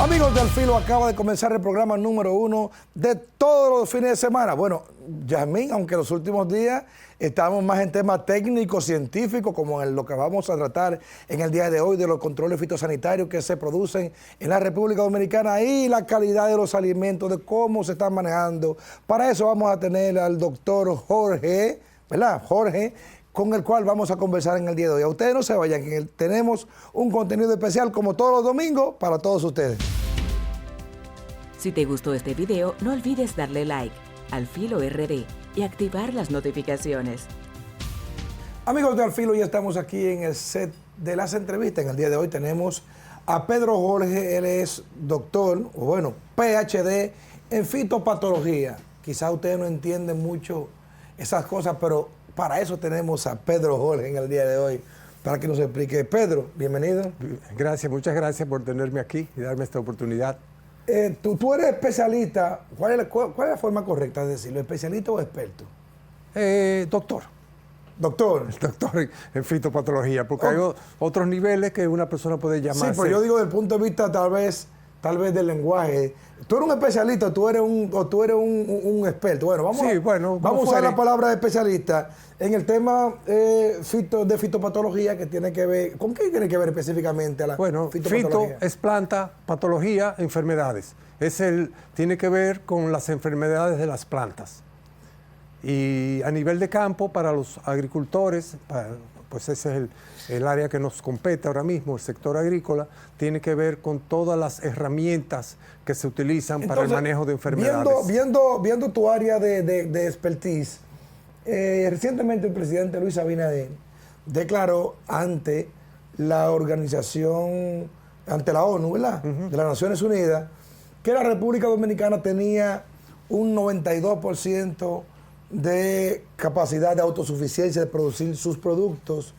Amigos del Filo, acaba de comenzar el programa número 1 de todos los fines de semana. Bueno, Yasmín, aunque los últimos días estamos más en temas técnicos, científicos, como en lo que vamos a tratar en el día de hoy, de los controles fitosanitarios que se producen en la República Dominicana y la calidad de los alimentos, de cómo se están manejando. Para eso vamos a tener al doctor Jorge, ¿verdad? Jorge, con el cual vamos a conversar en el día de hoy. A ustedes no se vayan, que tenemos un contenido especial como todos los domingos para todos ustedes. Si te gustó este video, no olvides darle like al Filo RD y activar las notificaciones. Amigos de Al Filo, ya estamos aquí en el set de las entrevistas. En el día de hoy tenemos a Pedro Jorge. Él es doctor, o bueno, PhD en fitopatología. Quizás ustedes no entienden mucho esas cosas, pero para eso tenemos a Pedro Jorge en el día de hoy, para que nos explique. Pedro, bienvenido. Gracias, muchas gracias por tenerme aquí y darme esta oportunidad. Tú eres especialista. ¿Cuál es la forma correcta de decirlo? ¿Especialista o experto? Doctor. Doctor. Doctor en fitopatología, porque hay otros niveles que una persona puede llamarse. Sí, pues yo digo desde el punto de vista tal vez del lenguaje. Tú eres un especialista o tú eres un experto. Bueno, vamos a usar la palabra especialista en el tema de fitopatología, que tiene que ver. ¿Con qué tiene que ver específicamente la fitopatología? Fito es planta, patología, enfermedades. Tiene que ver con las enfermedades de las plantas. Y a nivel de campo, para los agricultores, pues ese es el área que nos compete ahora mismo, el sector agrícola, tiene que ver con todas las herramientas que se utilizan para el manejo de enfermedades. Viendo tu área de expertise, recientemente el presidente Luis Abinader declaró ante la organización, ante la ONU, ¿verdad? De las Naciones Unidas, que la República Dominicana tenía un 92% de capacidad de autosuficiencia de producir sus productos,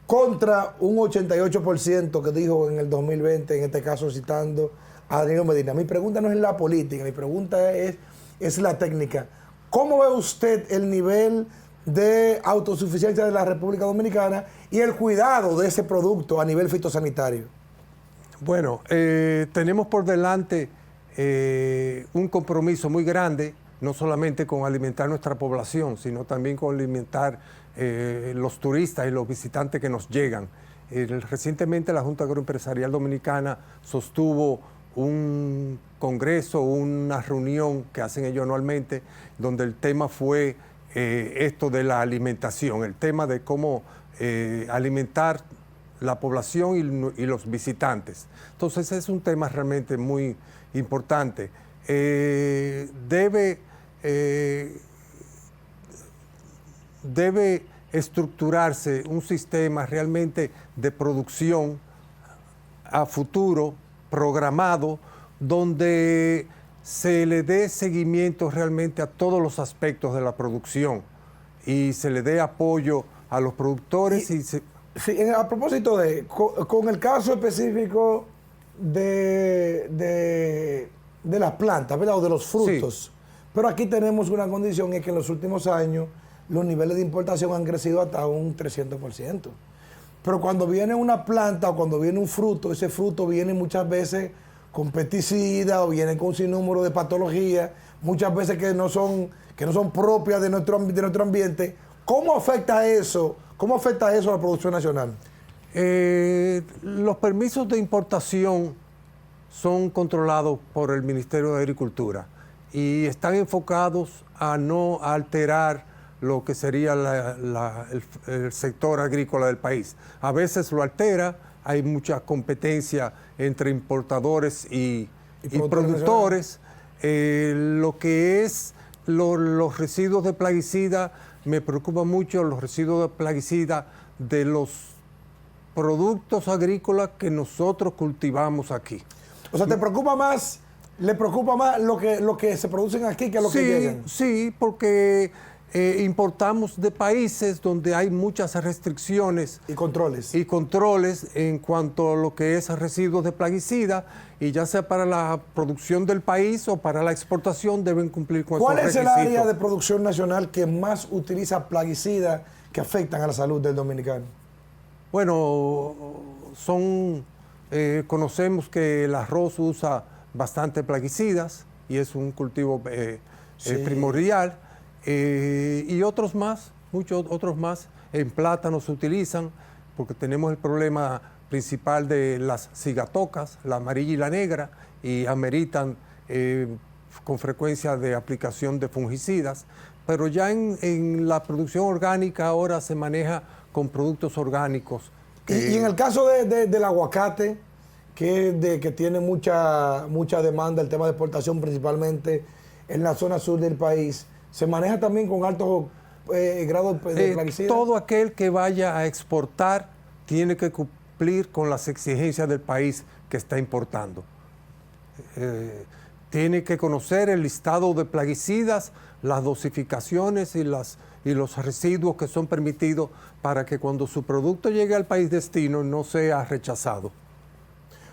contra un 88% que dijo en el 2020, en este caso citando a Danilo Medina. Mi pregunta no es la política, mi pregunta es la técnica. ¿Cómo ve usted el nivel de autosuficiencia de la República Dominicana y el cuidado de ese producto a nivel fitosanitario? Bueno, tenemos por delante un compromiso muy grande, no solamente con alimentar nuestra población, sino también con alimentar los turistas y los visitantes que nos llegan. Recientemente la Junta Agroempresarial Dominicana sostuvo un congreso, una reunión que hacen ellos anualmente, donde el tema fue esto de la alimentación, el tema de cómo alimentar la población y los visitantes. Entonces es un tema realmente muy importante. Debe estructurarse un sistema realmente de producción a futuro, programado, donde se le dé seguimiento realmente a todos los aspectos de la producción y se le dé apoyo a los productores. A propósito con el caso específico de las plantas, ¿verdad? O de los frutos. Sí. Pero aquí tenemos una condición, es que en los últimos años los niveles de importación han crecido hasta un 300%. Pero cuando viene una planta o cuando viene un fruto, ese fruto viene muchas veces con pesticidas o viene con un sinnúmero de patologías, muchas veces que no son propias de nuestro ambiente. ¿Cómo afecta eso? ¿Cómo afecta eso a la producción nacional? Los permisos de importación son controlados por el Ministerio de Agricultura y están enfocados a no alterar lo que sería el sector agrícola del país. A veces lo altera, hay mucha competencia entre importadores y productores. Lo que es los residuos de plaguicida, me preocupa mucho los residuos de plaguicida de los productos agrícolas que nosotros cultivamos aquí. O sea, ¿le preocupa más lo que se producen aquí que lo que llegan? Sí, porque importamos de países donde hay muchas restricciones y controles en cuanto a lo que es residuos de plaguicida, y ya sea para la producción del país o para la exportación deben cumplir con esos requisitos. ¿Cuál es el área de producción nacional que más utiliza plaguicidas que afectan a la salud del dominicano? Bueno, son conocemos que el arroz usa bastante plaguicidas y es un cultivo primordial. Y otros más, muchos otros más. En plátanos se utilizan porque tenemos el problema principal de las cigatocas, la amarilla y la negra, y ameritan con frecuencia de aplicación de fungicidas. Pero ya en la producción orgánica ahora se maneja con productos orgánicos. Y en el caso del aguacate, que tiene mucha demanda, el tema de exportación principalmente en la zona sur del país, ¿se maneja también con altos grados de plaguicidas? Todo aquel que vaya a exportar tiene que cumplir con las exigencias del país que está importando. Tiene que conocer el listado de plaguicidas, las dosificaciones y los residuos que son permitidos para que cuando su producto llegue al país destino no sea rechazado.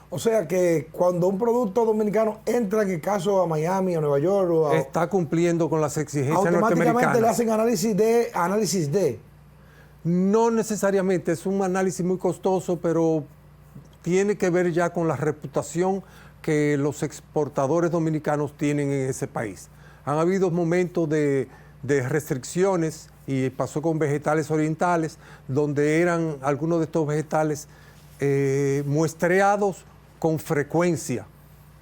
O sea que cuando un producto dominicano entra, en el caso a Miami, a Nueva York, está cumpliendo con las exigencias norteamericanas. Automáticamente le hacen análisis de. No necesariamente, es un análisis muy costoso, pero tiene que ver ya con la reputación que los exportadores dominicanos tienen en ese país. Han habido momentos de restricciones, y pasó con vegetales orientales, donde eran algunos de estos vegetales muestreados con frecuencia.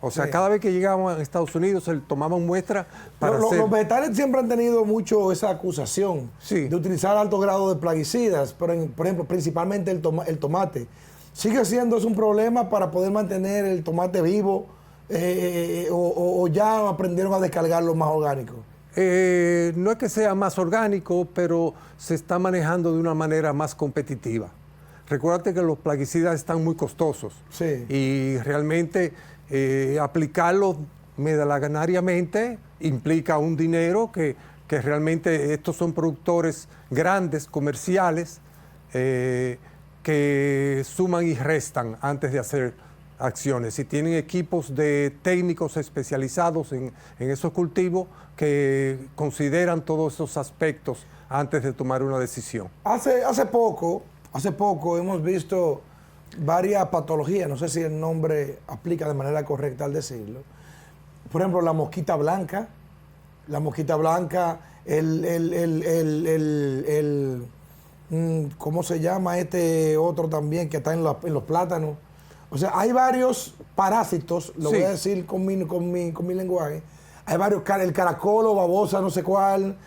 O sea, cada vez que llegaban a Estados Unidos se tomaban muestras para Los vegetales siempre han tenido mucho esa acusación de utilizar alto grado de plaguicidas, pero por ejemplo, principalmente el tomate. ¿Sigue siendo eso un problema para poder mantener el tomate vivo o ya aprendieron a descargarlo más orgánico? No es que sea más orgánico, pero se está manejando de una manera más competitiva. Recuérdate que los plaguicidas están muy costosos y realmente aplicarlos medalaganariamente implica un dinero que realmente estos son productores grandes, comerciales, que suman y restan antes de hacer acciones. Y tienen equipos de técnicos especializados en esos cultivos que consideran todos esos aspectos antes de tomar una decisión. Hace poco hemos visto varias patologías, no sé si el nombre aplica de manera correcta al decirlo. Por ejemplo, la mosquita blanca, ¿cómo se llama este otro también que está en los plátanos? O sea, hay varios parásitos, lo voy a decir con mi lenguaje. Hay varios, el caracol o babosa, no sé cuál,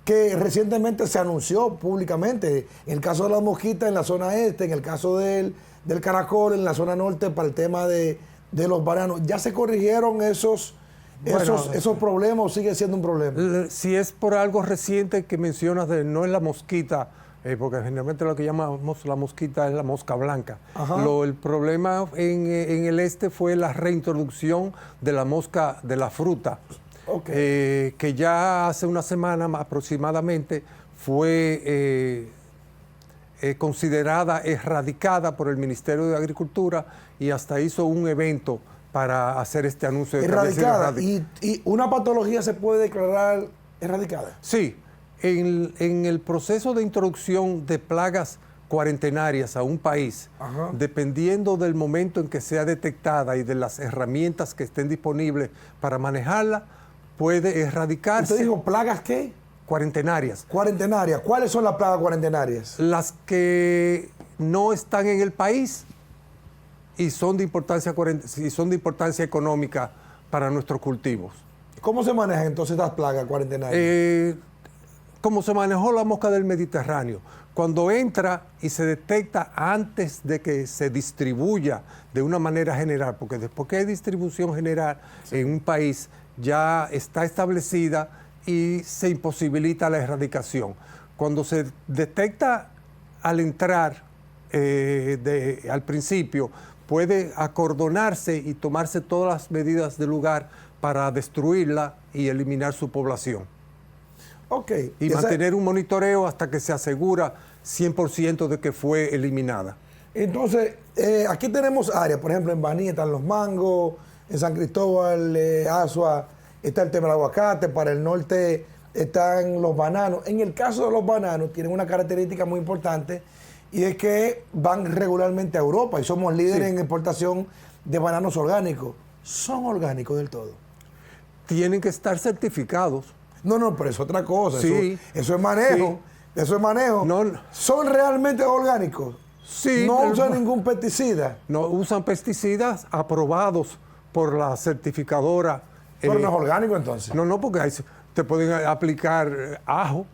que recientemente se anunció públicamente. En el caso de la mosquita en la zona este, en el caso del caracol en la zona norte para el tema de los bananos. ¿Ya se corrigieron esos problemas o sigue siendo un problema? Si es por algo reciente que mencionas, no es la mosquita, porque generalmente lo que llamamos la mosquita es la mosca blanca. El problema en el este fue la reintroducción de la mosca de la fruta, que ya hace una semana aproximadamente fue considerada erradicada por el Ministerio de Agricultura y hasta hizo un evento para hacer este anuncio. Erradicada. ¿Y una patología se puede declarar erradicada? Sí. En el proceso de introducción de plagas cuarentenarias a un país, dependiendo del momento en que sea detectada y de las herramientas que estén disponibles para manejarla, puede erradicarse. ¿Usted dijo plagas qué? Cuarentenarias. Cuarentenarias. ¿Cuáles son las plagas cuarentenarias? Las que no están en el país y son de importancia económica para nuestros cultivos. ¿Cómo se manejan entonces las plagas cuarentenarias? Como se manejó la mosca del Mediterráneo. Cuando entra y se detecta antes de que se distribuya de una manera general, porque después que hay distribución general en un país, ya está establecida y se imposibilita la erradicación. Cuando se detecta al entrar al principio, puede acordonarse y tomarse todas las medidas del lugar para destruirla y eliminar su población. Y mantener un monitoreo hasta que se asegura 100% de que fue eliminada. Entonces, aquí tenemos áreas, por ejemplo, en Baní están los mangos, en San Cristóbal, Azua, está el tema del aguacate, para el norte están los bananos. En el caso de los bananos, tienen una característica muy importante, y es que van regularmente a Europa y somos líderes Sí. en exportación de bananos orgánicos. ¿Son orgánicos del todo? Tienen que estar certificados. No, pero es otra cosa. Sí. Eso es manejo. Sí. Eso es manejo. No. ¿Son realmente orgánicos? Sí, No pero usan ningún pesticida. no usan pesticidas aprobados por la certificadora. Pero no es orgánico entonces. No, porque te pueden aplicar ajo,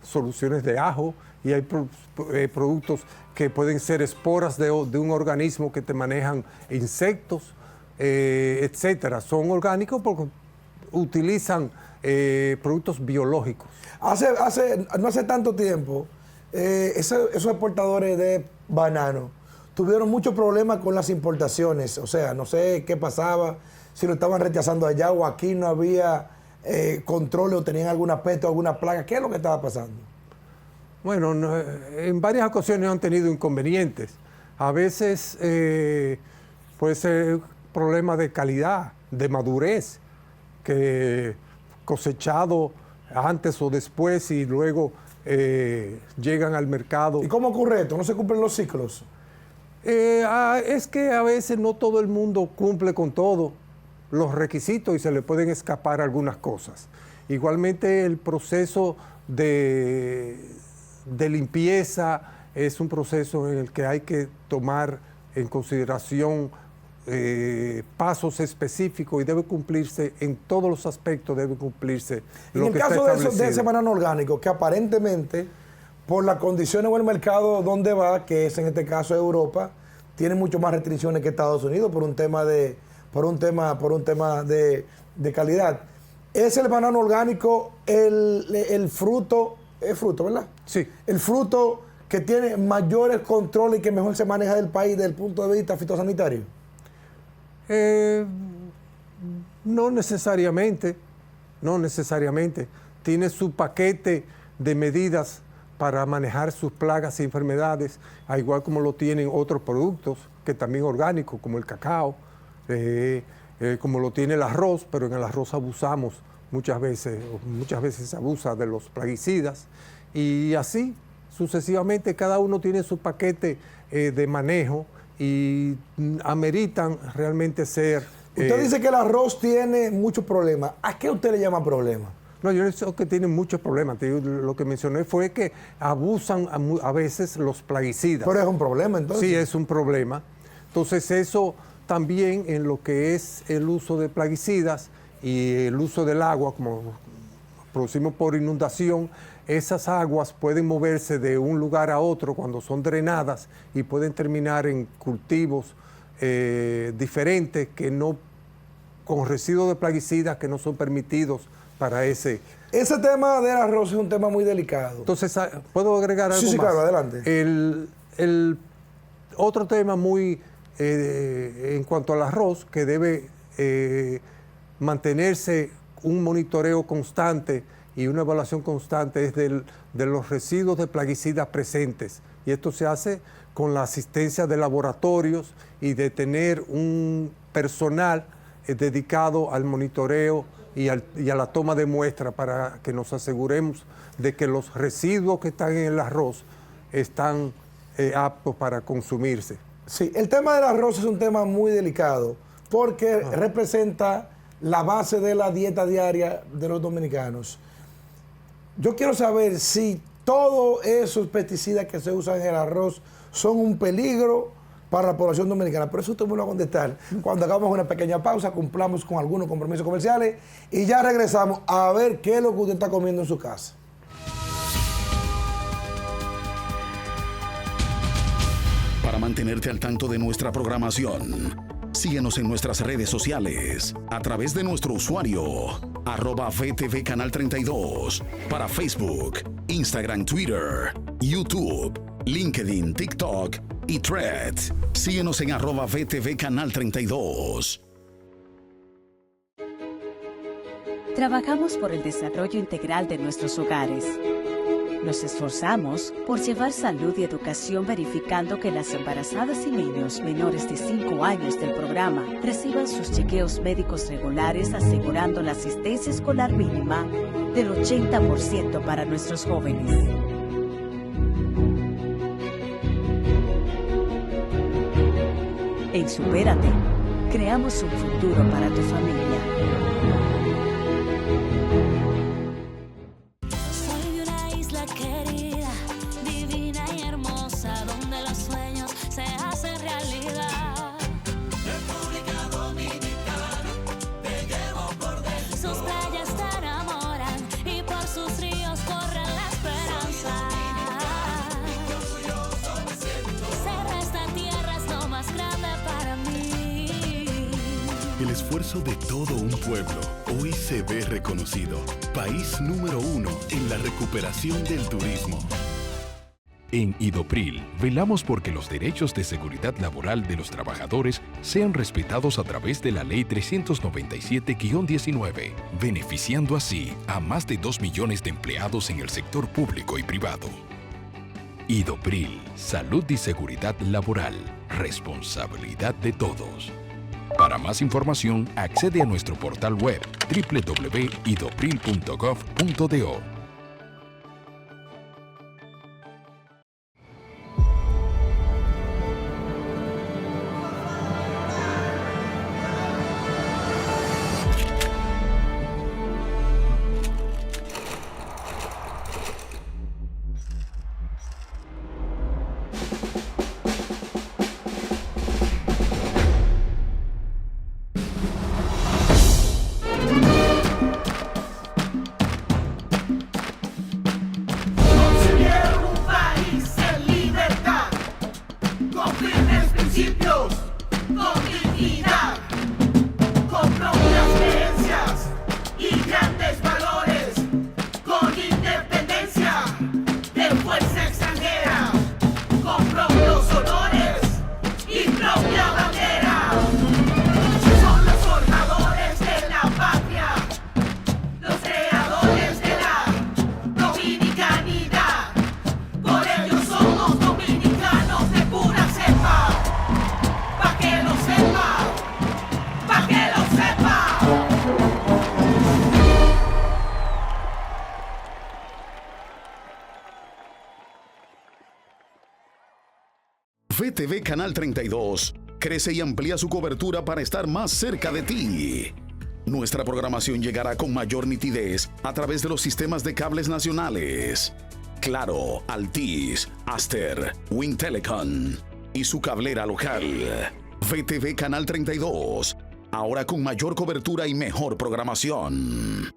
soluciones de ajo, y hay productos que pueden ser esporas de un organismo que te manejan insectos, etcétera. Son orgánicos porque utilizan productos biológicos. No hace tanto tiempo, esos exportadores de banano tuvieron muchos problemas con las importaciones. O sea, no sé qué pasaba, si lo estaban rechazando allá o aquí no había control o tenían algún aspecto, alguna plaga. ¿Qué es lo que estaba pasando? Bueno, en varias ocasiones han tenido inconvenientes. A veces puede ser problema de calidad, de madurez, que cosechado antes o después y luego llegan al mercado. ¿Y cómo ocurre esto? ¿No se cumplen los ciclos? Es que a veces no todo el mundo cumple con todos los requisitos y se le pueden escapar algunas cosas. Igualmente el proceso de limpieza es un proceso en el que hay que tomar en consideración pasos específicos y debe cumplirse en todos los aspectos, debe cumplirse En lo el que está caso de establecido. ese banano orgánico, que aparentemente, por las condiciones o el mercado donde va, que es en este caso Europa, tiene mucho más restricciones que Estados Unidos por un tema de calidad. ¿Es el banano orgánico el fruto, es fruto, ¿verdad? Sí. El fruto que tiene mayores controles y que mejor se maneja del país desde el punto de vista fitosanitario? No necesariamente. Tiene su paquete de medidas para manejar sus plagas y enfermedades, al igual como lo tienen otros productos que también orgánicos, como el cacao, como lo tiene el arroz, pero en el arroz abusamos muchas veces se abusa de los plaguicidas, y así sucesivamente cada uno tiene su paquete de manejo y ameritan realmente ser... Usted dice que el arroz tiene muchos problemas. ¿A qué usted le llama problema? No, yo no sé que tienen muchos problemas. Lo que mencioné fue que abusan a veces los plaguicidas. Pero es un problema entonces. Sí, es un problema. Entonces eso también en lo que es el uso de plaguicidas y el uso del agua, como producimos por inundación, esas aguas pueden moverse de un lugar a otro cuando son drenadas y pueden terminar en cultivos diferentes que no, con residuos de plaguicidas que no son permitidos para ese. Ese tema del arroz es un tema muy delicado. Entonces, ¿puedo agregar algo Sí, más? claro, adelante. El otro tema muy en cuanto al arroz, que debe mantenerse un monitoreo constante y una evaluación constante, es de los residuos de plaguicidas presentes. Y esto se hace con la asistencia de laboratorios y de tener un personal dedicado al monitoreo y a la toma de muestra para que nos aseguremos de que los residuos que están en el arroz están aptos para consumirse. Sí, el tema del arroz es un tema muy delicado porque representa la base de la dieta diaria de los dominicanos. Yo quiero saber si todos esos pesticidas que se usan en el arroz son un peligro para la población dominicana. Por eso usted me lo va a contestar cuando hagamos una pequeña pausa, cumplamos con algunos compromisos comerciales y ya regresamos a ver qué es lo que usted está comiendo en su casa. Para mantenerte al tanto de nuestra programación, síguenos en nuestras redes sociales a través de nuestro usuario @VTV Canal 32 para Facebook, Instagram, Twitter, YouTube, LinkedIn, TikTok y Threads. Síguenos en @VTV Canal 32. Trabajamos por el desarrollo integral de nuestros hogares. Nos esforzamos por llevar salud y educación verificando que las embarazadas y niños menores de 5 años del programa reciban sus chequeos médicos regulares, asegurando la asistencia escolar mínima del 80% para nuestros jóvenes. En Supérate, creamos un futuro para tu familia. Soy de una isla querida, divina y hermosa, donde los sueños se hacen realidad. República Dominicana, te llevo por dentro. Sus playas te enamoran y por sus ríos corre la esperanza. Ser de esta tierra es lo más grande para mí. El esfuerzo de todo un pueblo hoy se ve reconocido. País número 1 en la recuperación del turismo. En Idopril, velamos porque los derechos de seguridad laboral de los trabajadores sean respetados a través de la Ley 397-19, beneficiando así a más de 2 millones de empleados en el sector público y privado. Idopril, salud y seguridad laboral, responsabilidad de todos. Para más información, accede a nuestro portal web www.idopril.gov.do. VTV Canal 32 crece y amplía su cobertura para estar más cerca de ti. Nuestra programación llegará con mayor nitidez a través de los sistemas de cables nacionales. Claro, Altiz, Aster, Wintelecom y su cablera local. VTV Canal 32, ahora con mayor cobertura y mejor programación.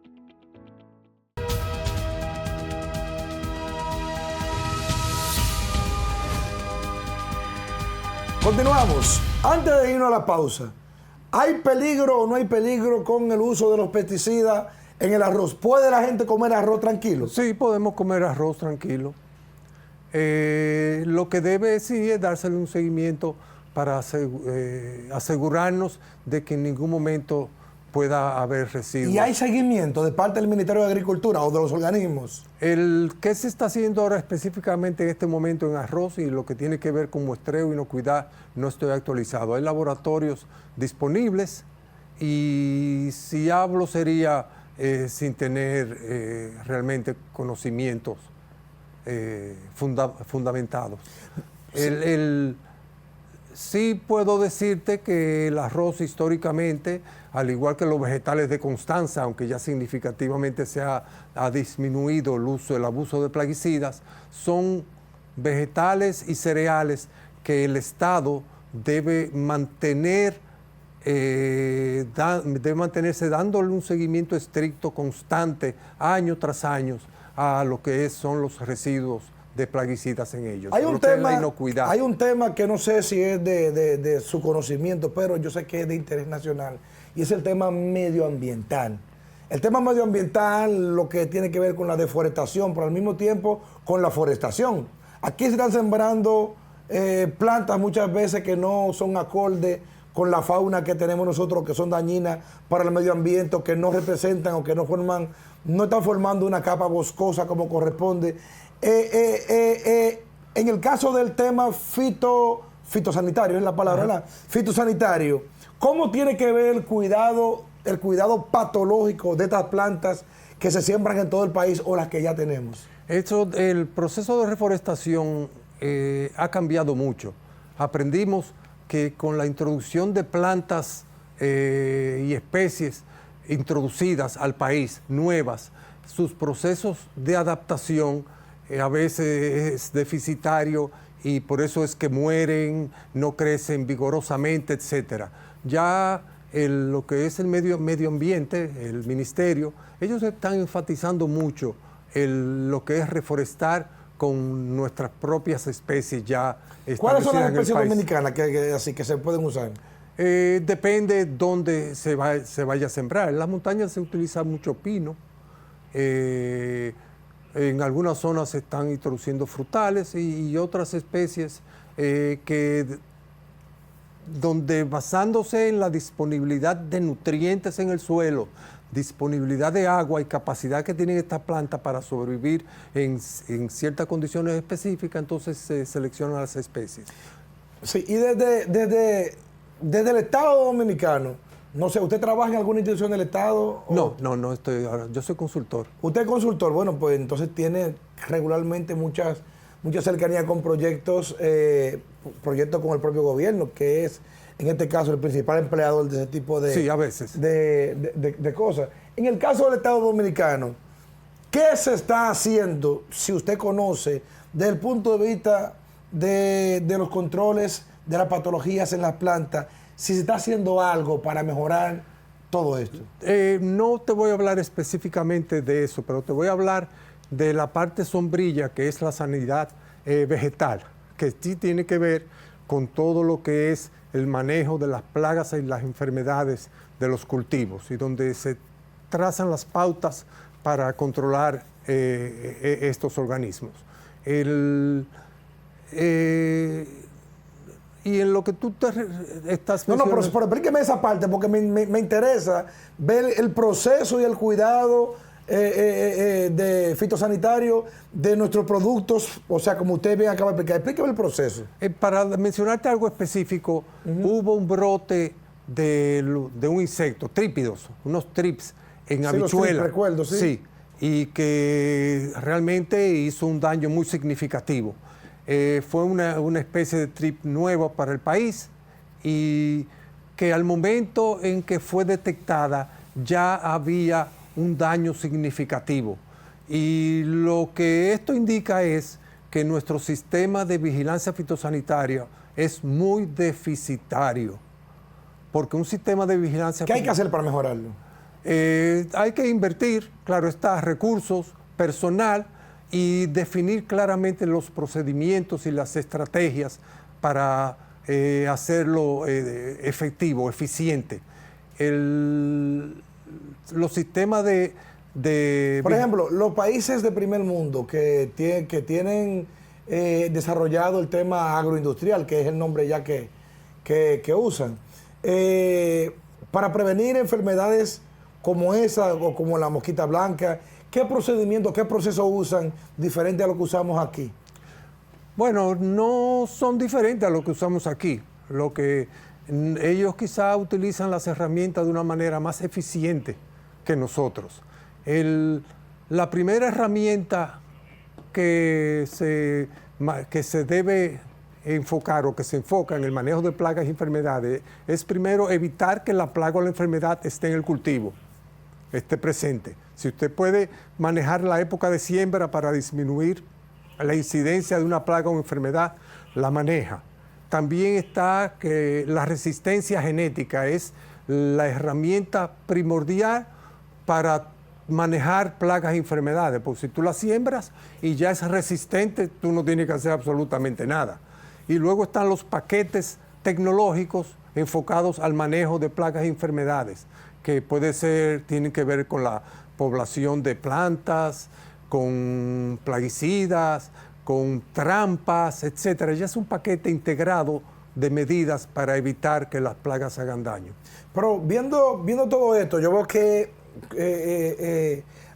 Continuamos. Antes de irnos a la pausa, ¿hay peligro o no hay peligro con el uso de los pesticidas en el arroz? ¿Puede la gente comer arroz tranquilo? Sí, podemos comer arroz tranquilo. Lo que debe sí es dársele un seguimiento para asegurarnos de que en ningún momento pueda haber residuos. ¿Y hay seguimiento de parte del Ministerio de Agricultura o de los organismos? El que se está haciendo ahora específicamente en este momento en arroz y lo que tiene que ver con muestreo y inocuidad no estoy actualizado. Hay laboratorios disponibles y si hablo sería sin tener realmente conocimientos fundamentados. Sí puedo decirte que el arroz históricamente, al igual que los vegetales de Constanza, aunque ya significativamente ha disminuido el abuso de plaguicidas, son vegetales y cereales que el Estado debe mantenerse dándole un seguimiento estricto, constante, año tras año, a lo que son los residuos de plaguicidas en ellos. Hay un tema que no sé si es de su conocimiento, pero yo sé que es de interés nacional, y es el tema medioambiental. El tema medioambiental, lo que tiene que ver con la deforestación, pero al mismo tiempo con la forestación. Aquí se están sembrando plantas muchas veces que no son acorde con la fauna que tenemos nosotros, que son dañinas para el medio ambiente, que no representan o que no están formando una capa boscosa como corresponde. En el caso del tema fitosanitario, es la palabra, ¿verdad? Fitosanitario, ¿cómo tiene que ver el cuidado patológico de estas plantas que se siembran en todo el país o las que ya tenemos? El proceso de reforestación ha cambiado mucho. Aprendimos que con la introducción de plantas y especies introducidas al país, nuevas, sus procesos de adaptación a veces es deficitario y por eso es que mueren, no crecen vigorosamente, etc. Ya lo que es el medio ambiente, el ministerio, ellos están enfatizando mucho lo que es reforestar con nuestras propias especies ya establecidas. ¿Cuáles son las en el especies país. dominicanas así que se pueden usar? Depende dónde se vaya a sembrar. En las montañas se utiliza mucho pino. En algunas zonas se están introduciendo frutales y otras especies donde basándose en la disponibilidad de nutrientes en el suelo, disponibilidad de agua y capacidad que tienen estas plantas para sobrevivir en ciertas condiciones específicas, entonces se seleccionan las especies. Sí, y desde el Estado Dominicano, no sé, ¿usted trabaja en alguna institución del Estado? No estoy ahora, yo soy consultor. Usted es consultor, bueno, pues entonces tiene regularmente mucha cercanía con proyectos con el propio gobierno, que es, en este caso, el principal empleador de ese tipo de, sí, a veces. de cosas. En el caso del Estado Dominicano, ¿qué se está haciendo, si usted conoce, desde el punto de vista de los controles de las patologías en las plantas, si se está haciendo algo para mejorar todo esto? No te voy a hablar específicamente de eso, pero te voy a hablar de la parte sombrilla, que es la sanidad vegetal, que sí tiene que ver con todo lo que es el manejo de las plagas y las enfermedades de los cultivos, y donde se trazan las pautas para controlar estos organismos. Y en lo que tú estás mencionando... No, pero explíqueme esa parte, porque me interesa ver el proceso y el cuidado de fitosanitario de nuestros productos, o sea, como usted bien acaba de explicar. Explíqueme el proceso. Para mencionarte algo específico, hubo un brote de un insecto, trípidos, unos trips en habichuelas. Recuerdo, sí. Sí, y que realmente hizo un daño muy significativo. Fue una especie de trip nuevo para el país y que al momento en que fue detectada ya había un daño significativo. Y lo que esto indica es que nuestro sistema de vigilancia fitosanitaria es muy deficitario. Porque un sistema de vigilancia... ¿Qué hay que hacer para mejorarlo? Hay que invertir, claro está, recursos, personal, y definir claramente los procedimientos y las estrategias para hacerlo efectivo, eficiente. Los sistemas Por ejemplo, los países de primer mundo que tienen desarrollado el tema agroindustrial, que es el nombre ya que usan, para prevenir enfermedades como esa o como la mosquita blanca, ¿qué procedimiento, qué proceso usan diferente a lo que usamos aquí? Bueno, no son diferentes a lo que usamos aquí. Lo que ellos quizá utilizan las herramientas de una manera más eficiente que nosotros. La primera herramienta que se debe enfocar o que se enfoca en el manejo de plagas y enfermedades es primero evitar que la plaga o la enfermedad esté en el cultivo, esté presente. Si usted puede manejar la época de siembra para disminuir la incidencia de una plaga o enfermedad, la maneja. También está que la resistencia genética es la herramienta primordial para manejar plagas y enfermedades, porque si tú la siembras y ya es resistente, tú no tienes que hacer absolutamente nada. Y luego están los paquetes tecnológicos enfocados al manejo de plagas y enfermedades, que tienen que ver con la población de plantas, con plaguicidas, con trampas, etcétera. Ya es un paquete integrado de medidas para evitar que las plagas hagan daño. Pero viendo todo esto, yo veo que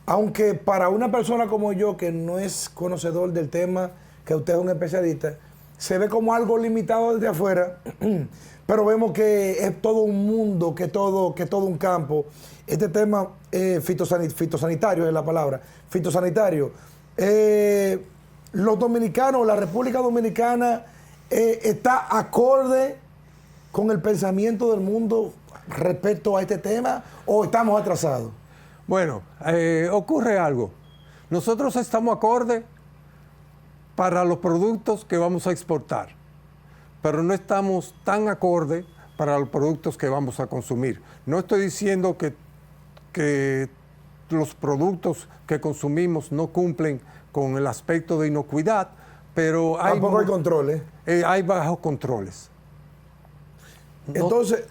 aunque para una persona como yo, que no es conocedor del tema, que usted es un especialista, se ve como algo limitado desde afuera, pero vemos que es todo un mundo, que todo un campo. Este tema fitosanitario es la palabra, fitosanitario. Los dominicanos, la República Dominicana está acorde con el pensamiento del mundo respecto a este tema o estamos atrasados? Bueno, ocurre algo. Nosotros estamos acorde para los productos que vamos a exportar, pero no estamos tan acorde para los productos que vamos a consumir. No estoy diciendo que los productos que consumimos no cumplen con el aspecto de inocuidad, pero tampoco hay controles. Hay bajos controles. Entonces,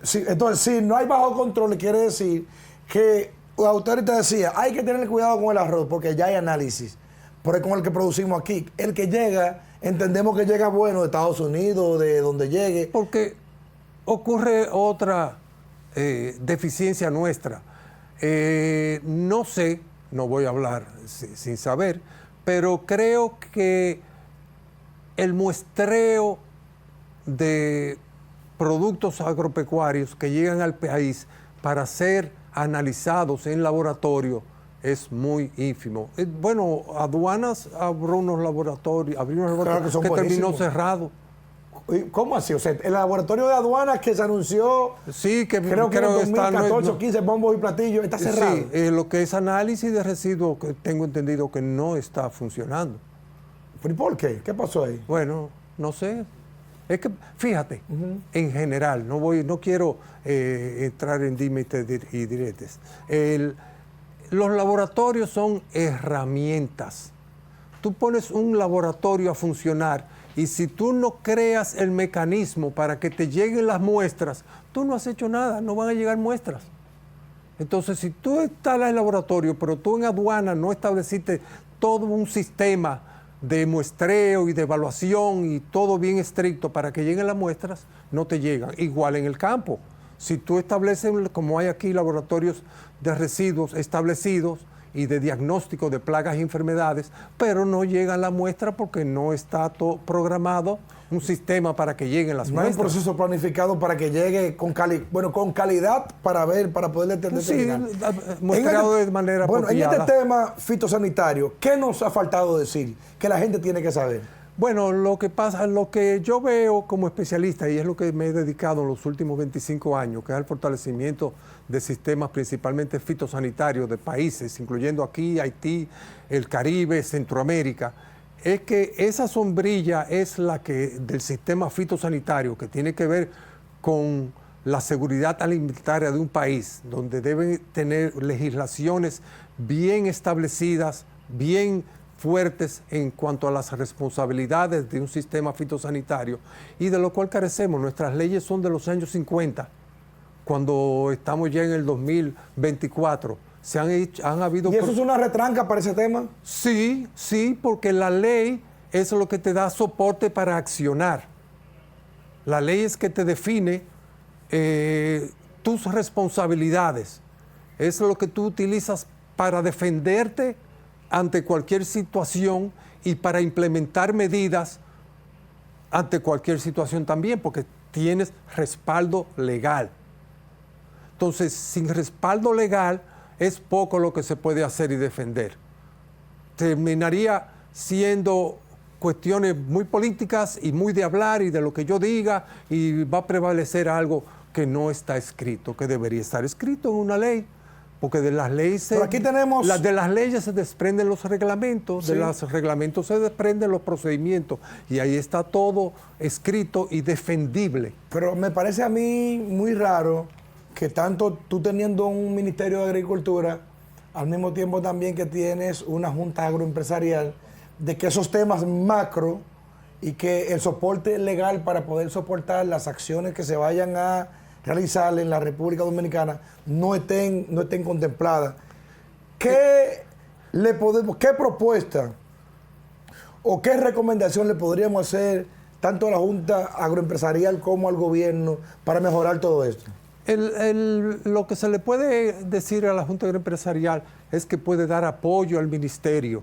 si no hay bajo control, quiere decir que la autoridad decía, hay que tener cuidado con el arroz porque ya hay análisis, pero es con el que producimos aquí. El que llega, entendemos que llega bueno de Estados Unidos, de donde llegue. Porque ocurre otra deficiencia nuestra. No sé, no voy a hablar sin saber, pero creo que el muestreo de productos agropecuarios que llegan al país para ser analizados en laboratorio es muy ínfimo. Bueno, Aduanas abrió unos laboratorios, que terminó cerrado. ¿Cómo así? O sea, el laboratorio de aduanas que se anunció, sí, que creo que en 2014 o 15, bombos y platillos, está cerrado. Sí, lo que es análisis de residuos, que tengo entendido que no está funcionando. ¿Y por qué? ¿Qué pasó ahí? Bueno, no sé. Es que, fíjate, en general, no quiero entrar en dimes y diretes. Los laboratorios son herramientas. Tú pones un laboratorio a funcionar y si tú no creas el mecanismo para que te lleguen las muestras, tú no has hecho nada, no van a llegar muestras. Entonces, si tú instalas el laboratorio, pero tú en aduana no estableciste todo un sistema de muestreo y de evaluación y todo bien estricto para que lleguen las muestras, no te llegan. Igual en el campo. Si tú estableces, como hay aquí, laboratorios de residuos establecidos y de diagnóstico de plagas y enfermedades, pero no llegan las muestras porque no está programado un sistema para que lleguen las muestras. No hay un proceso planificado para que llegue con calidad para poder determinar. Sí, muestrado de manera apropiada. En este tema fitosanitario, ¿qué nos ha faltado decir que la gente tiene que saber? Bueno, lo que pasa, lo que yo veo como especialista, y es lo que me he dedicado en los últimos 25 años, que es el fortalecimiento de sistemas principalmente fitosanitarios de países, incluyendo aquí, Haití, el Caribe, Centroamérica, es que esa sombrilla es la que del sistema fitosanitario que tiene que ver con la seguridad alimentaria de un país, donde deben tener legislaciones bien establecidas, bien fuertes en cuanto a las responsabilidades de un sistema fitosanitario y de lo cual carecemos. Nuestras leyes son de los años 50, cuando estamos ya en el 2024. Han habido... ¿Y eso es una retranca para ese tema? Sí, porque la ley es lo que te da soporte para accionar. La ley es que te define tus responsabilidades. Es lo que tú utilizas para defenderte ante cualquier situación y para implementar medidas ante cualquier situación también, porque tienes respaldo legal. Entonces, sin respaldo legal, es poco lo que se puede hacer y defender. Terminaría siendo cuestiones muy políticas y muy de hablar y de lo que yo diga, y va a prevalecer algo que no está escrito, que debería estar escrito en una ley. Porque de las leyes, pero aquí tenemos... de las leyes se desprenden los reglamentos, sí. De los reglamentos se desprenden los procedimientos, y ahí está todo escrito y defendible. Pero me parece a mí muy raro que tanto tú teniendo un Ministerio de Agricultura, al mismo tiempo también que tienes una Junta Agroempresarial, de que esos temas macro y que el soporte legal para poder soportar las acciones que se vayan a realizar en la República Dominicana no estén contempladas. ¿Qué propuesta o qué recomendación le podríamos hacer tanto a la Junta Agroempresarial como al gobierno para mejorar todo esto? Lo que se le puede decir a la Junta Agroempresarial es que puede dar apoyo al ministerio,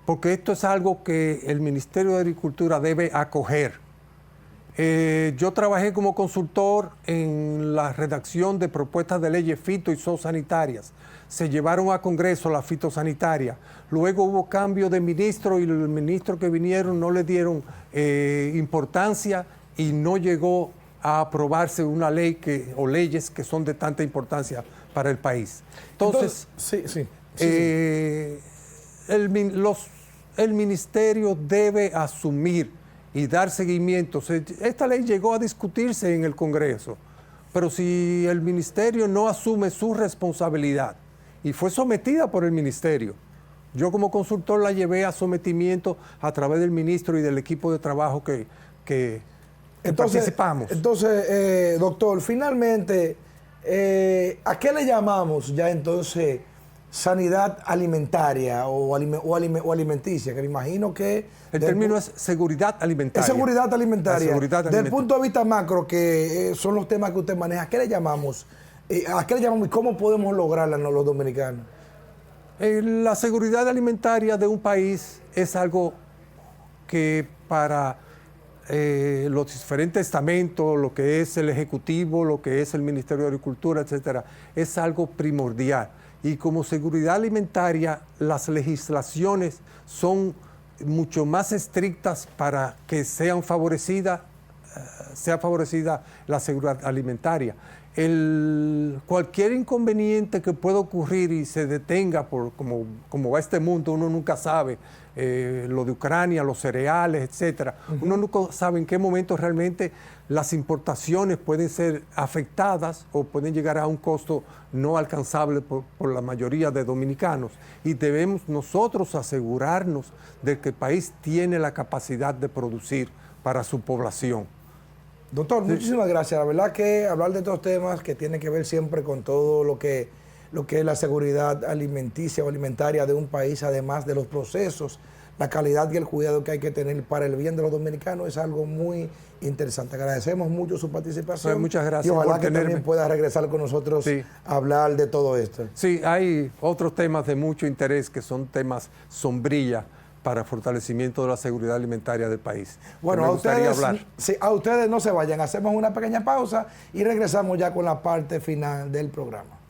porque esto es algo que el Ministerio de Agricultura debe acoger. Yo trabajé como consultor en la redacción de propuestas de leyes fito y zoosanitarias. Se llevaron a Congreso la fitosanitaria. Luego hubo cambio de ministro y el ministro que vinieron no le dieron importancia y no llegó a aprobarse una ley o leyes que son de tanta importancia para el país. Entonces, el ministerio debe asumir y dar seguimiento. Esta ley llegó a discutirse en el Congreso, pero si el ministerio no asume su responsabilidad, y fue sometida por el ministerio, yo como consultor la llevé a sometimiento a través del ministro y del equipo de trabajo que participamos. Entonces, doctor, finalmente, ¿a qué le llamamos ya entonces sanidad alimentaria o alimenticia? Que me imagino que... El término es seguridad alimentaria. Es seguridad alimentaria. Seguridad Desde el punto de vista macro, que son los temas que usted maneja, ¿a qué le llamamos? ¿A qué le llamamos y cómo podemos lograrla los dominicanos? La seguridad alimentaria de un país es algo que para los diferentes estamentos, lo que es el Ejecutivo, lo que es el Ministerio de Agricultura, etcétera, es algo primordial. Y como seguridad alimentaria, las legislaciones son mucho más estrictas para que sea favorecida la seguridad alimentaria. Cualquier inconveniente que pueda ocurrir y se detenga por como va este mundo, uno nunca sabe, lo de Ucrania, los cereales, etcétera. Uno nunca sabe en qué momento realmente las importaciones pueden ser afectadas o pueden llegar a un costo no alcanzable por la mayoría de dominicanos. Y debemos nosotros asegurarnos de que el país tiene la capacidad de producir para su población. Doctor, muchísimas gracias. La verdad que hablar de estos temas que tienen que ver siempre con todo lo que es la seguridad alimenticia o alimentaria de un país, además de los procesos, la calidad y el cuidado que hay que tener para el bien de los dominicanos, es algo muy interesante. Agradecemos mucho su participación. Muchas gracias. Y ojalá que también pueda regresar con nosotros a hablar de todo esto. Sí, hay otros temas de mucho interés que son temas sombrilla para fortalecimiento de la seguridad alimentaria del país. Bueno, a ustedes no se vayan, hacemos una pequeña pausa y regresamos ya con la parte final del programa.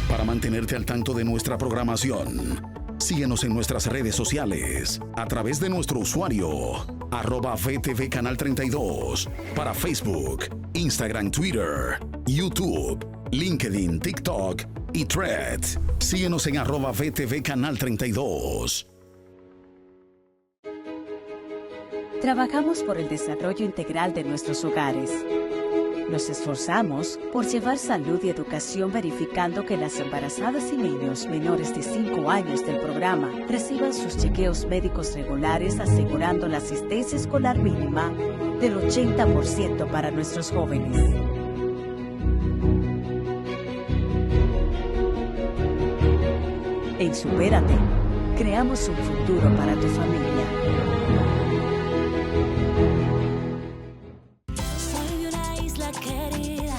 Para mantenerte al tanto de nuestra programación, síguenos en nuestras redes sociales a través de nuestro usuario @VTV Canal 32 para Facebook, Instagram, Twitter, YouTube, LinkedIn, TikTok y Threads. Síguenos en @VTV Canal 32. Trabajamos por el desarrollo integral de nuestros hogares. Nos esforzamos por llevar salud y educación verificando que las embarazadas y niños menores de 5 años del programa reciban sus chequeos médicos regulares, asegurando la asistencia escolar mínima del 80% para nuestros jóvenes. En Supérate, creamos un futuro para tu familia. Soy de una isla querida,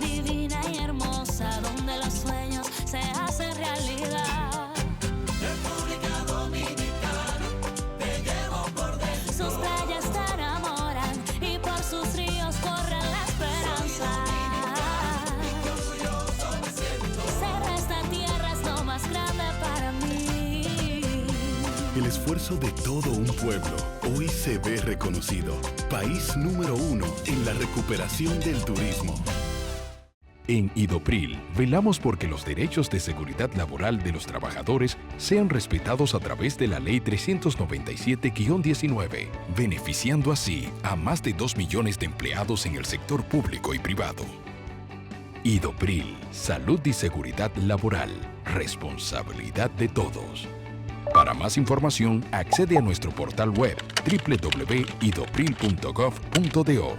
divina y hermosa, donde los sueños se hacen realidad. República Dominicana, te llevo por dentro. Sus playas te enamoran y por sus ríos corre la esperanza. Ser esta tierra es lo más grande para mí. El esfuerzo de todo un pueblo hoy se ve reconocido. País número 1 en la recuperación del turismo. En Idopril, velamos porque los derechos de seguridad laboral de los trabajadores sean respetados a través de la Ley 397-19, beneficiando así a más de 2 millones de empleados en el sector público y privado. Idopril, salud y seguridad laboral, responsabilidad de todos. Para más información, accede a nuestro portal web www.idopril.gov.do.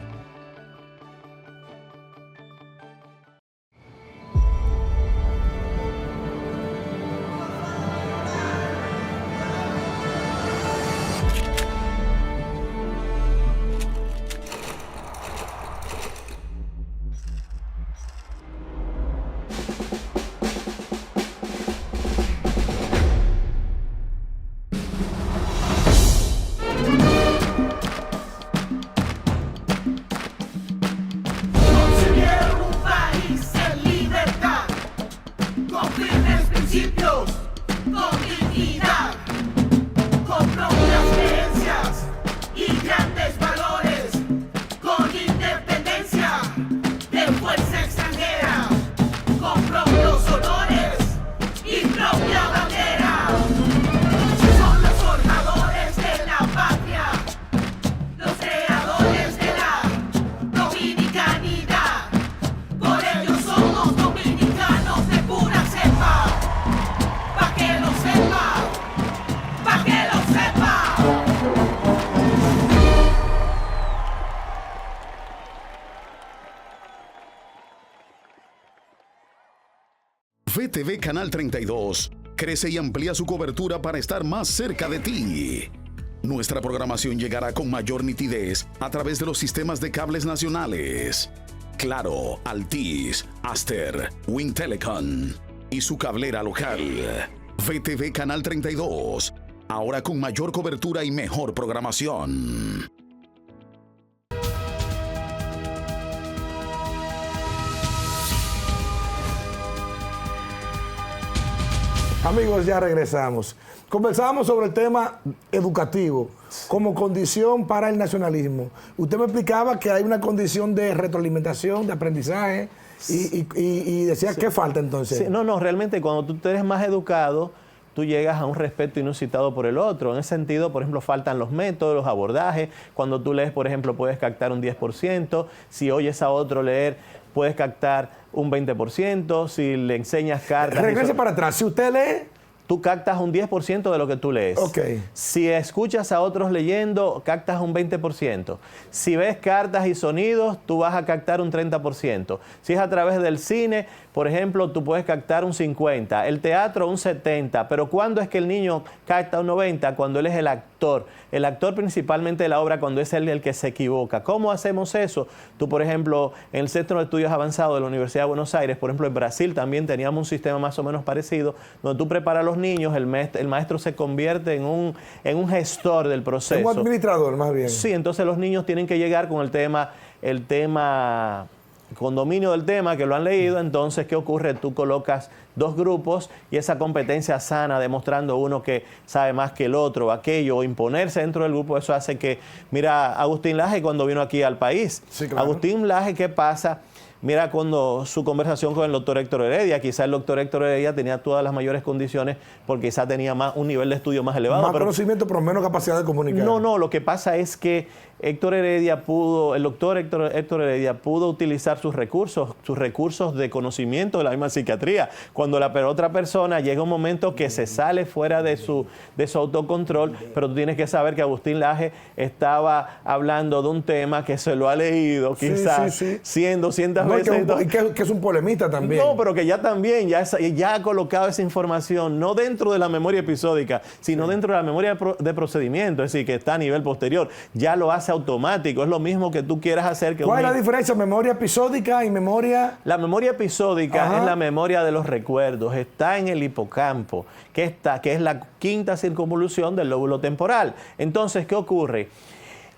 VTV Canal 32 crece y amplía su cobertura para estar más cerca de ti. Nuestra programación llegará con mayor nitidez a través de los sistemas de cables nacionales. Claro, Altiz, Aster, Wintelecom y su cablera local. VTV Canal 32, ahora con mayor cobertura y mejor programación. Amigos, ya regresamos. Conversábamos sobre el tema educativo como condición para el nacionalismo. Usted me explicaba que hay una condición de retroalimentación, de aprendizaje, y decía, ¿qué falta entonces? Sí, no, realmente cuando tú eres más educado, tú llegas a un respeto inusitado por el otro. En ese sentido, por ejemplo, faltan los métodos, los abordajes. Cuando tú lees, por ejemplo, puedes captar un 10%. Si oyes a otro leer, puedes captar un 20%. Si le enseñas cartas... Regrese para atrás. Si usted lee... Tú captas un 10% de lo que tú lees. Okay. Si escuchas a otros leyendo, captas un 20%. Si ves cartas y sonidos, tú vas a captar un 30%. Si es a través del cine, por ejemplo, tú puedes captar un 50%. El teatro, un 70%. Pero ¿cuándo es que el niño capta un 90%? Cuando él es el actor. El actor principalmente de la obra, cuando es él el que se equivoca. ¿Cómo hacemos eso? Tú, por ejemplo, en el Centro de Estudios Avanzados de la Universidad de Buenos Aires, por ejemplo, en Brasil también teníamos un sistema más o menos parecido, donde tú preparas a los niños, el maestro se convierte en un gestor del proceso. Un administrador, más bien. Sí, entonces los niños tienen que llegar con el tema, con dominio del tema, que lo han leído. Entonces, ¿qué ocurre? Tú colocas dos grupos y esa competencia sana, demostrando uno que sabe más que el otro, aquello, o imponerse dentro del grupo, eso hace que, mira, Agustín Laje cuando vino aquí al país. Sí, claro. Agustín Laje, ¿qué pasa? Mira cuando su conversación con el doctor Héctor Heredia, quizá el doctor Héctor Heredia tenía todas las mayores condiciones porque quizá tenía un nivel de estudio más elevado. Más conocimiento, pero menos capacidad de comunicar. No, lo que pasa es que el doctor Héctor Heredia pudo utilizar sus recursos de conocimiento de la misma psiquiatría. Cuando la otra persona llega un momento que se sale fuera de su autocontrol, pero tú tienes que saber que Agustín Laje estaba hablando de un tema que se lo ha leído quizás 100, 200 veces. Que es un polemista también. No, pero que ya también, ya ha colocado esa información, no dentro de la memoria episódica, sino dentro de la memoria de procedimiento, es decir, que está a nivel posterior. Ya lo hace automático, es lo mismo que tú quieras hacer. ¿Cuál es la diferencia? ¿Memoria episódica y memoria...? La memoria episódica es la memoria de los recuerdos, está en el hipocampo, que es la quinta circunvolución del lóbulo temporal. Entonces, ¿qué ocurre?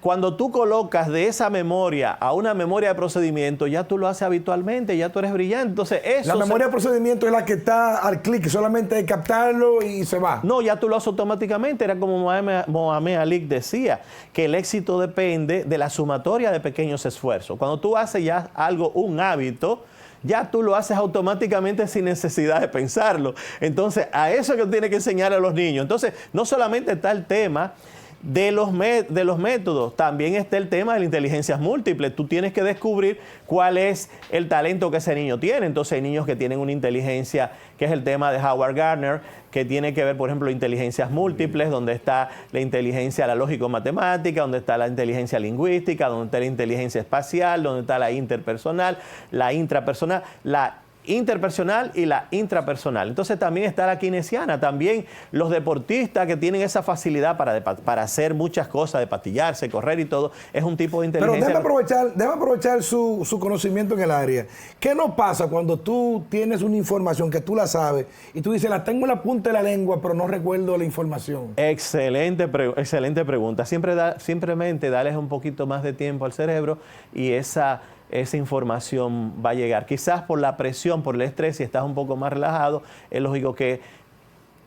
Cuando tú colocas de esa memoria a una memoria de procedimiento, ya tú lo haces habitualmente, ya tú eres brillante. Entonces, eso la memoria de procedimiento es la que está al clic, solamente hay que captarlo y se va. No, ya tú lo haces automáticamente. Era como Mohamed Ali decía, que el éxito depende de la sumatoria de pequeños esfuerzos. Cuando tú haces ya algo, un hábito, ya tú lo haces automáticamente sin necesidad de pensarlo. Entonces, a eso es que tienes que enseñar a los niños. Entonces, no solamente está el tema de los métodos, también está el tema de las inteligencias múltiples. Tú tienes que descubrir cuál es el talento que ese niño tiene. Entonces hay niños que tienen una inteligencia, que es el tema de Howard Gardner, que tiene que ver, por ejemplo, inteligencias múltiples, donde está la inteligencia la lógico-matemática, donde está la inteligencia lingüística, donde está la inteligencia espacial, donde está la interpersonal, la intrapersonal, la interpersonal y la intrapersonal. Entonces también está la keynesiana, también los deportistas que tienen esa facilidad para hacer muchas cosas, de patillarse, correr y todo, es un tipo de inteligencia. Pero déjame aprovechar su conocimiento en el área. ¿Qué nos pasa cuando tú tienes una información que tú la sabes y tú dices, la tengo en la punta de la lengua, pero no recuerdo la información? Excelente pregunta. Simplemente darles un poquito más de tiempo al cerebro y esa información va a llegar. Quizás por la presión, por el estrés, si estás un poco más relajado, es lógico que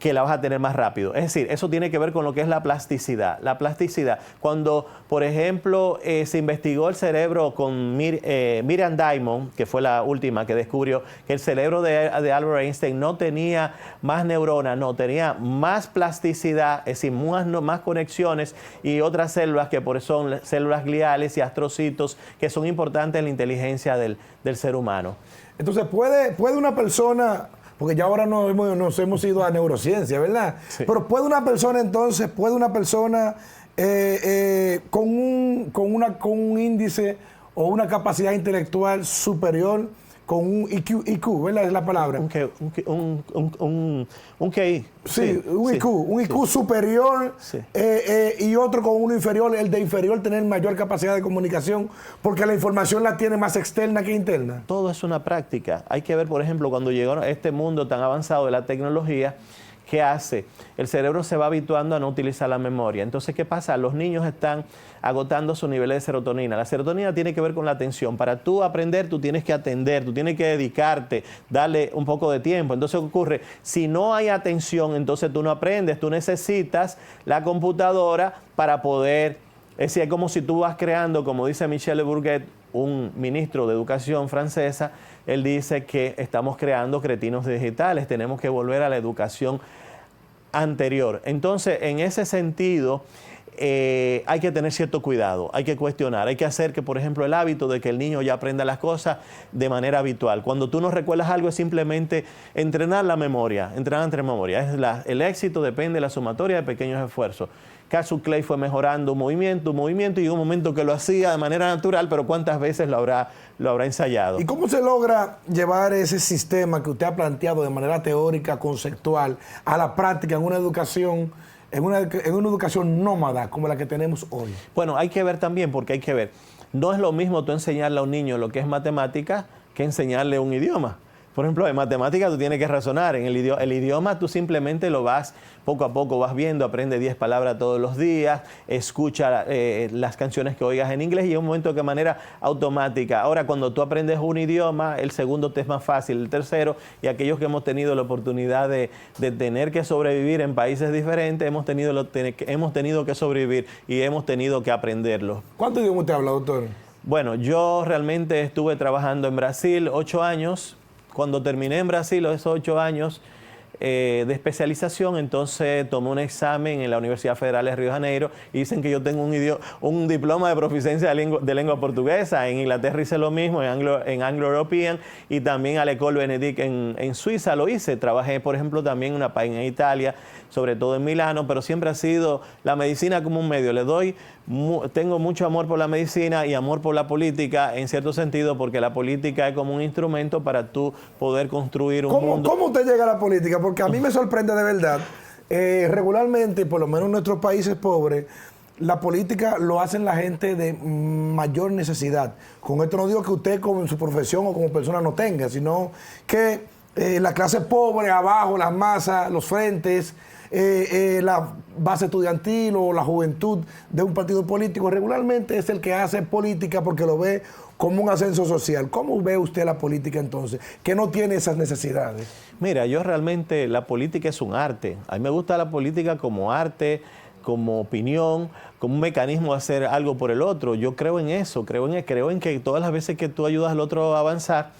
la vas a tener más rápido. Es decir, eso tiene que ver con lo que es la plasticidad. La plasticidad, cuando, por ejemplo, se investigó el cerebro con Miriam Diamond, que fue la última que descubrió que el cerebro de Albert Einstein no tenía más neuronas, no, tenía más plasticidad, es decir, más conexiones y otras células que son células gliales y astrocitos, que son importantes en la inteligencia del ser humano. Entonces, ¿puede una persona... Porque ya ahora nos hemos ido a neurociencia, ¿verdad? Sí. Pero puede una persona con un índice o una capacidad intelectual superior con un IQ, ¿verdad? Es la palabra. Un QI. Sí, un IQ superior Sí. Y otro con uno inferior, el de inferior tener mayor capacidad de comunicación, porque la información la tiene más externa que interna. Todo es una práctica. Hay que ver, por ejemplo, cuando llegaron a este mundo tan avanzado de la tecnología, ¿qué hace? El cerebro se va habituando a no utilizar la memoria. Entonces, ¿qué pasa? Los niños están agotando sus niveles de serotonina. La serotonina tiene que ver con la atención. Para tú aprender, tú tienes que atender, tú tienes que dedicarte, darle un poco de tiempo. Entonces, ¿qué ocurre? Si no hay atención, entonces tú no aprendes. Tú necesitas la computadora para poder... Es decir, es como si tú vas creando, como dice Michel Bourget, un ministro de educación francesa, él dice que estamos creando cretinos digitales, tenemos que volver a la educación anterior. Entonces, en ese sentido, hay que tener cierto cuidado, hay que cuestionar, hay que hacer que, por ejemplo, el hábito de que el niño ya aprenda las cosas de manera habitual. Cuando tú no recuerdas algo es simplemente entrenar la memoria, entrenar entre memoria. El éxito depende de la sumatoria de pequeños esfuerzos. Cassius Clay fue mejorando un movimiento, y llegó un momento que lo hacía de manera natural, pero ¿cuántas veces lo habrá ensayado? ¿Y cómo se logra llevar ese sistema que usted ha planteado de manera teórica, conceptual, a la práctica en una educación, en una educación nómada como la que tenemos hoy? Bueno, hay que ver también, porque hay que ver. No es lo mismo tú enseñarle a un niño lo que es matemática que enseñarle un idioma. Por ejemplo, en matemática tú tienes que razonar. En el idioma tú simplemente lo vas, poco a poco vas viendo, aprende 10 palabras todos los días, escucha las canciones que oigas en inglés y llega un momento que de manera automática. Ahora, cuando tú aprendes un idioma, el segundo te es más fácil, el tercero, y aquellos que hemos tenido la oportunidad de tener que sobrevivir en países diferentes, hemos tenido que sobrevivir y hemos tenido que aprenderlo. ¿Cuánto idioma usted habla, doctor? Bueno, yo realmente estuve trabajando en Brasil 8 años. Cuando terminé en Brasil esos 8 años de especialización, entonces tomé un examen en la Universidad Federal de Río de Janeiro y dicen que yo tengo un diploma de proficiencia de lengua portuguesa. En Inglaterra hice lo mismo, en Anglo European, y también a l'École Benedict en Suiza lo hice. Trabajé, por ejemplo, también en Italia, sobre todo en Milano, pero siempre ha sido la medicina como un medio. Tengo mucho amor por la medicina y amor por la política, en cierto sentido, porque la política es como un instrumento para tú poder construir un mundo. ¿Cómo usted llega a la política? Porque a mí me sorprende de verdad. Regularmente, por lo menos en nuestros países pobres, la política lo hacen la gente de mayor necesidad. Con esto no digo que usted como en su profesión o como persona no tenga, sino que la clase pobre, abajo, las masas, los frentes, la base estudiantil o la juventud de un partido político regularmente es el que hace política porque lo ve como un ascenso social. ¿Cómo ve usted la política entonces, que no tiene esas necesidades? Mira, yo realmente, la política es un arte. A mí me gusta la política como arte, como opinión, como un mecanismo de hacer algo por el otro. Yo creo en eso, creo en que todas las veces que tú ayudas al otro a avanzar,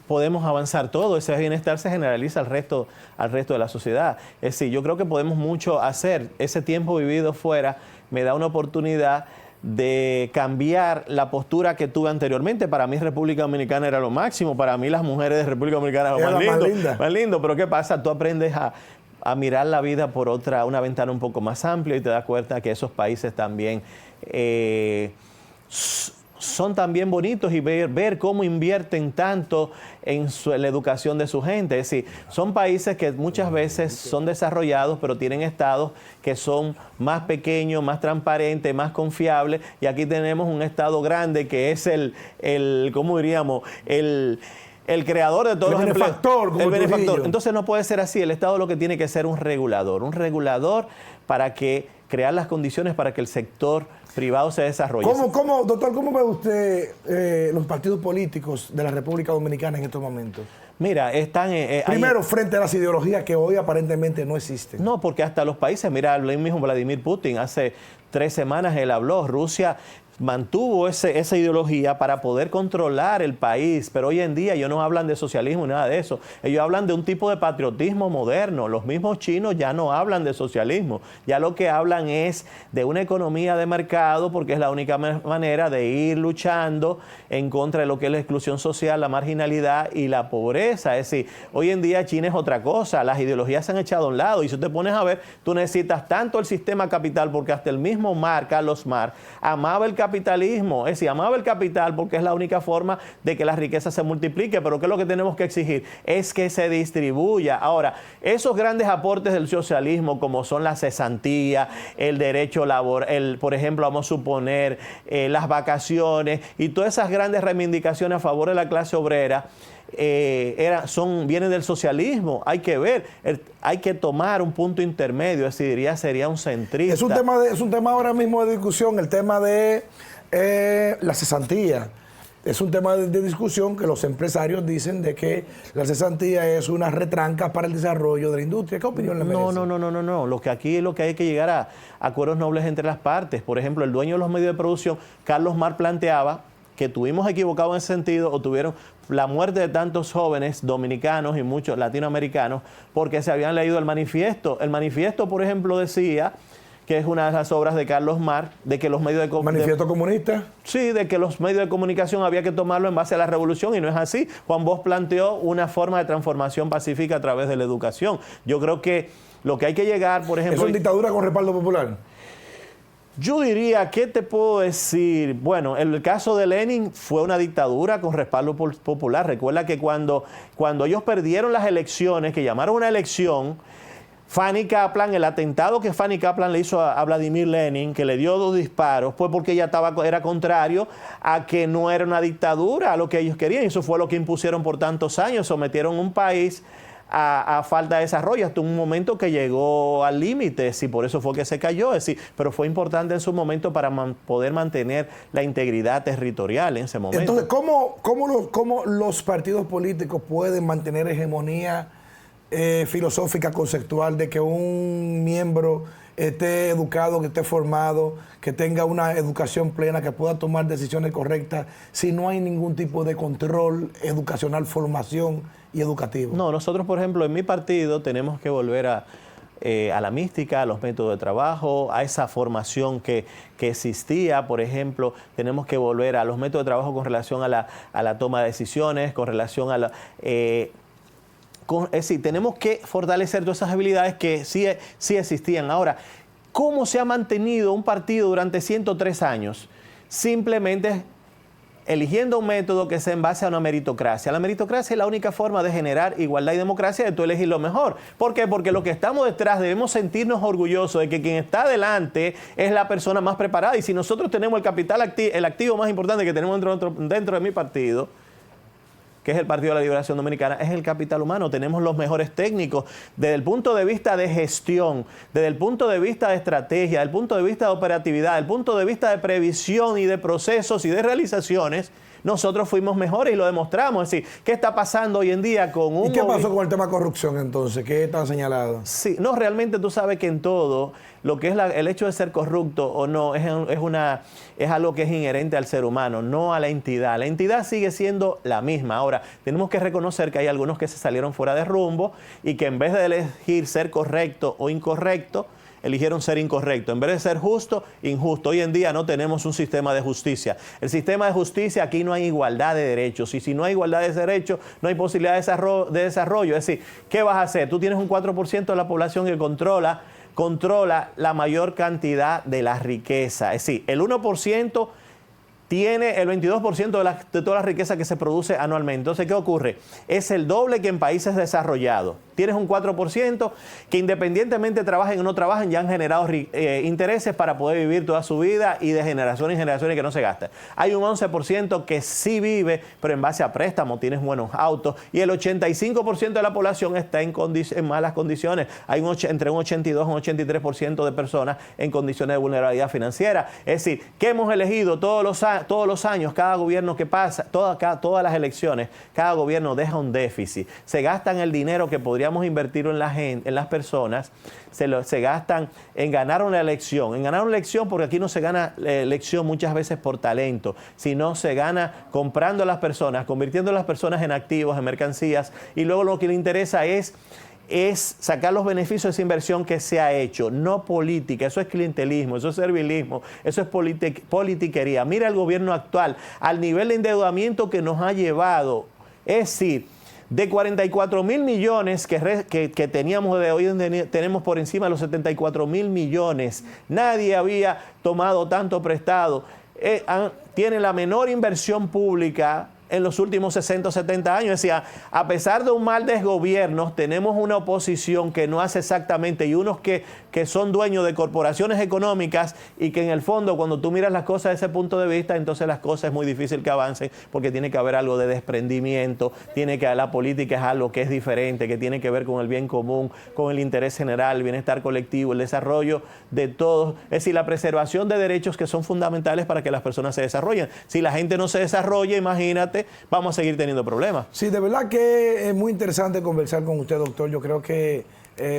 podemos avanzar todo. Ese bienestar se generaliza al resto de la sociedad. Es decir, yo creo que podemos mucho hacer. Ese tiempo vivido fuera me da una oportunidad de cambiar la postura que tuve anteriormente. Para mí República Dominicana era lo máximo, para mí las mujeres de República Dominicana eran lo más lindo. Pero ¿qué pasa? Tú aprendes a mirar la vida por una ventana un poco más amplia y te das cuenta que esos países también son también bonitos, y ver cómo invierten tanto en la educación de su gente. Es decir, son países que muchas veces son desarrollados, pero tienen estados que son más pequeños, más transparentes, más confiables, y aquí tenemos un estado grande que es ¿cómo diríamos? El creador de todos los empleos. El benefactor. Entonces no puede ser así. El Estado lo que tiene que ser un regulador para crear las condiciones para que el sector privado se desarrolle. Doctor, ¿cómo ve usted los partidos políticos de la República Dominicana en estos momentos? Mira, están... Primero, frente a las ideologías que hoy aparentemente no existen. No, porque hasta los países, mira, el mismo Vladimir Putin, hace 3 semanas él habló, Rusia mantuvo esa ideología para poder controlar el país, pero hoy en día ellos no hablan de socialismo ni nada de eso. Ellos hablan de un tipo de patriotismo moderno. Los mismos chinos ya no hablan de socialismo, ya lo que hablan es de una economía de mercado, porque es la única manera de ir luchando en contra de lo que es la exclusión social, la marginalidad y la pobreza. Es decir, hoy en día China es otra cosa, las ideologías se han echado a un lado, y si te pones a ver, tú necesitas tanto el sistema capital, porque hasta el mismo mismo Carlos Marx, amaba el capitalismo, es decir, amaba el capital porque es la única forma de que la riqueza se multiplique, pero ¿qué es lo que tenemos que exigir? Es que se distribuya. Ahora, esos grandes aportes del socialismo, como son la cesantía, el derecho laboral, por ejemplo, vamos a suponer las vacaciones y todas esas grandes reivindicaciones a favor de la clase obrera, vienen del socialismo. Hay que ver, hay que tomar un punto intermedio, es decir, sería un centrista. Es un tema ahora mismo de discusión, el tema de la cesantía. Es un tema de discusión que los empresarios dicen de que la cesantía es una retranca para el desarrollo de la industria. ¿Qué opinión le merece? No. Lo que hay que llegar a acuerdos nobles entre las partes. Por ejemplo, el dueño de los medios de producción, Carlos Marx, planteaba que tuvimos equivocado en ese sentido, o tuvieron la muerte de tantos jóvenes dominicanos y muchos latinoamericanos porque se habían leído el manifiesto. El manifiesto, por ejemplo, decía, que es una de las obras de Carlos Marx, de que los medios de comunicación... ¿Manifiesto comunista? Sí, de que los medios de comunicación había que tomarlo en base a la revolución, y no es así. Juan Bosch planteó una forma de transformación pacífica a través de la educación. Yo creo que lo que hay que llegar, por ejemplo... ¿Es una dictadura con respaldo popular? Yo diría, ¿qué te puedo decir? Bueno, el caso de Lenin fue una dictadura con respaldo popular. Recuerda que cuando ellos perdieron las elecciones, que llamaron una elección, Fanny Kaplan, el atentado que Fanny Kaplan le hizo a Vladimir Lenin, que le dio 2 disparos, fue porque ella era contrario a que no era una dictadura, a lo que ellos querían. Y eso fue lo que impusieron por tantos años, sometieron un país a falta de desarrollo hasta un momento que llegó al límite, y por eso fue que se cayó, es decir, pero fue importante en su momento para poder mantener la integridad territorial en ese momento. Entonces, ¿cómo los partidos políticos pueden mantener hegemonía filosófica, conceptual, de que un miembro esté educado, que esté formado, que tenga una educación plena, que pueda tomar decisiones correctas, si no hay ningún tipo de control educacional, formación y educativo? No, nosotros, por ejemplo, en mi partido tenemos que volver a la mística, a los métodos de trabajo, a esa formación que existía. Por ejemplo, tenemos que volver a los métodos de trabajo con relación a la toma de decisiones, con relación a la... es decir, tenemos que fortalecer todas esas habilidades que sí existían. Ahora, ¿cómo se ha mantenido un partido durante 103 años? Simplemente eligiendo un método que sea en base a una meritocracia. La meritocracia es la única forma de generar igualdad y democracia, de tú elegir lo mejor. ¿Por qué? Porque lo que estamos detrás debemos sentirnos orgullosos de que quien está delante es la persona más preparada. Y si nosotros tenemos el activo más importante que tenemos dentro de mi partido, que es el Partido de la Liberación Dominicana, es el capital humano. Tenemos los mejores técnicos desde el punto de vista de gestión, desde el punto de vista de estrategia, desde el punto de vista de operatividad, desde el punto de vista de previsión y de procesos y de realizaciones. Nosotros fuimos mejores y lo demostramos. Es decir, ¿qué está pasando hoy en día con un... ¿Y qué pasó con el tema corrupción entonces? ¿Qué está señalado? Sí, no, realmente tú sabes que en todo, lo que es el hecho de ser corrupto o no, es algo que es inherente al ser humano, no a la entidad. La entidad sigue siendo la misma. Ahora, tenemos que reconocer que hay algunos que se salieron fuera de rumbo y que en vez de elegir ser correcto o incorrecto, eligieron ser incorrecto. En vez de ser justo, injusto. Hoy en día no tenemos un sistema de justicia. El sistema de justicia, aquí no hay igualdad de derechos. Y si no hay igualdad de derechos, no hay posibilidad de desarrollo. Es decir, ¿qué vas a hacer? Tú tienes un 4% de la población que controla la mayor cantidad de la riqueza. Es decir, el 1% tiene el 22% de toda la riqueza que se produce anualmente. Entonces, ¿qué ocurre? Es el doble que en países desarrollados. Tienes un 4% que independientemente trabajen o no trabajen, ya han generado intereses para poder vivir toda su vida y de generación en generaciones que no se gastan. Hay un 11% que sí vive, pero en base a préstamos, tienes buenos autos, y el 85% de la población está en malas condiciones. Hay entre un 82 y un 83% de personas en condiciones de vulnerabilidad financiera. Es decir, que hemos elegido todos los años, cada gobierno que pasa, todas las elecciones, cada gobierno deja un déficit. Se gastan el dinero que podríamos invertir en las personas, se gastan en ganar una elección. En ganar una elección, porque aquí no se gana elección muchas veces por talento, sino se gana comprando a las personas, convirtiendo a las personas en activos, en mercancías, y luego lo que le interesa es sacar los beneficios de esa inversión que se ha hecho, no política. Eso es clientelismo, eso es servilismo, eso es politiquería. Mira el gobierno actual, al nivel de endeudamiento que nos ha llevado. Es decir, De 44.000 millones que teníamos de hoy, tenemos por encima de los 74.000 millones. Nadie había tomado tanto prestado. Tiene la menor inversión pública en los últimos 60 o 70 años. Decía, a pesar de un mal desgobierno, tenemos una oposición que no hace exactamente, y unos que son dueños de corporaciones económicas, y que en el fondo, cuando tú miras las cosas desde ese punto de vista, entonces las cosas es muy difícil que avancen, porque tiene que haber algo de desprendimiento, la política es algo que es diferente, que tiene que ver con el bien común, con el interés general, el bienestar colectivo, el desarrollo de todos, es decir, la preservación de derechos que son fundamentales para que las personas se desarrollen. Si la gente no se desarrolla, imagínate, vamos a seguir teniendo problemas. Sí, de verdad que es muy interesante conversar con usted, doctor. Yo creo que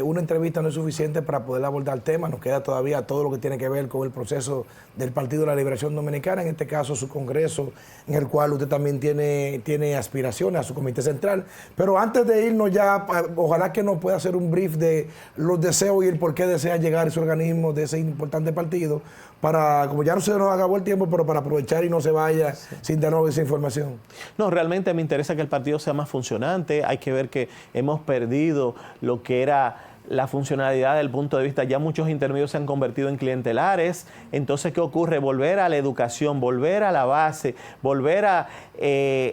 una entrevista no es suficiente para poder abordar el tema. Nos queda todavía todo lo que tiene que ver con el proceso del Partido de la Liberación Dominicana, en este caso su congreso, en el cual usted también tiene aspiraciones a su comité central. Pero antes de irnos ya, ojalá que nos pueda hacer un brief de los deseos y el por qué desea llegar ese organismo de ese importante partido, para, como ya no se nos acabó el tiempo, pero para aprovechar y no se vaya sin darnos esa información. No, realmente me interesa que el partido sea más funcionante. Hay que ver que hemos perdido lo que era la funcionalidad desde el punto de vista, ya muchos intermedios se han convertido en clientelares. Entonces, ¿qué ocurre? Volver a la educación, volver a la base, volver a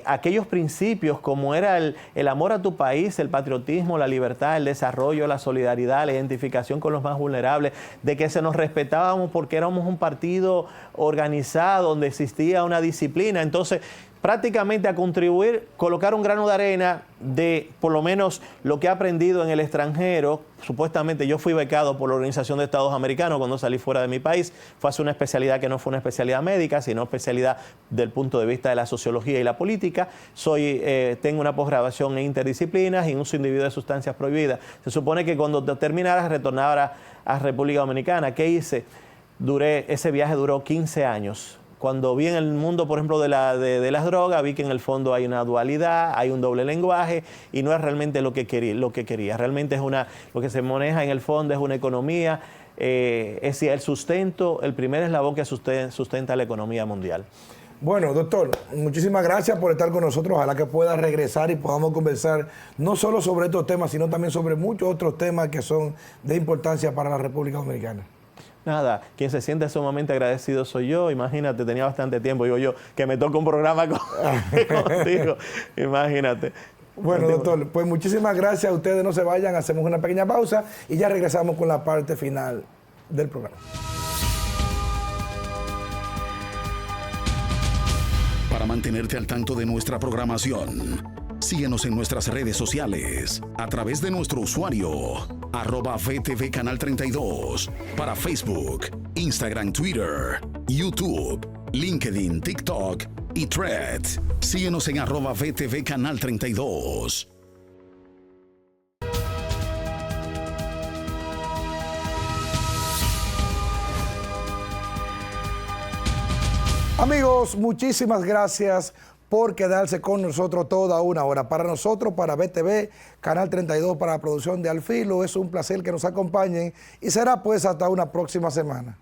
aquellos principios como era el amor a tu país, el patriotismo, la libertad, el desarrollo, la solidaridad, la identificación con los más vulnerables, de que se nos respetábamos porque éramos un partido organizado, donde existía una disciplina. Entonces, prácticamente a contribuir, colocar un grano de arena de por lo menos lo que he aprendido en el extranjero. Supuestamente yo fui becado por la Organización de Estados Americanos cuando salí fuera de mi país. Fue a hacer una especialidad que no fue una especialidad médica, sino especialidad del punto de vista de la sociología y la política. Tengo una posgraduación en interdisciplinas y en uso individuo de sustancias prohibidas. Se supone que cuando terminara retornara a República Dominicana. ¿Qué hice? Ese viaje duró 15 años. Cuando vi en el mundo, por ejemplo, de las drogas, vi que en el fondo hay una dualidad, hay un doble lenguaje, y no es realmente lo que quería. Realmente lo que se maneja en el fondo es una economía, es decir, el primer eslabón que sustenta la economía mundial. Bueno, doctor, muchísimas gracias por estar con nosotros. Ojalá que pueda regresar y podamos conversar no solo sobre estos temas, sino también sobre muchos otros temas que son de importancia para la República Dominicana. Nada, quien se siente sumamente agradecido soy yo. Imagínate, tenía bastante tiempo, digo yo, que me toca un programa contigo. Imagínate. Bueno, doctor, pues muchísimas gracias. Ustedes no se vayan, hacemos una pequeña pausa y ya regresamos con la parte final del programa. Para mantenerte al tanto de nuestra programación, síguenos en nuestras redes sociales a través de nuestro usuario @VTV Canal 32 para Facebook, Instagram, Twitter, YouTube, LinkedIn, TikTok y Threads. Síguenos en @VTV Canal 32. Amigos, muchísimas gracias por quedarse con nosotros toda una hora. Para nosotros, para VTV, Canal 32, para la producción de Al Filo, es un placer que nos acompañen y será pues hasta una próxima semana.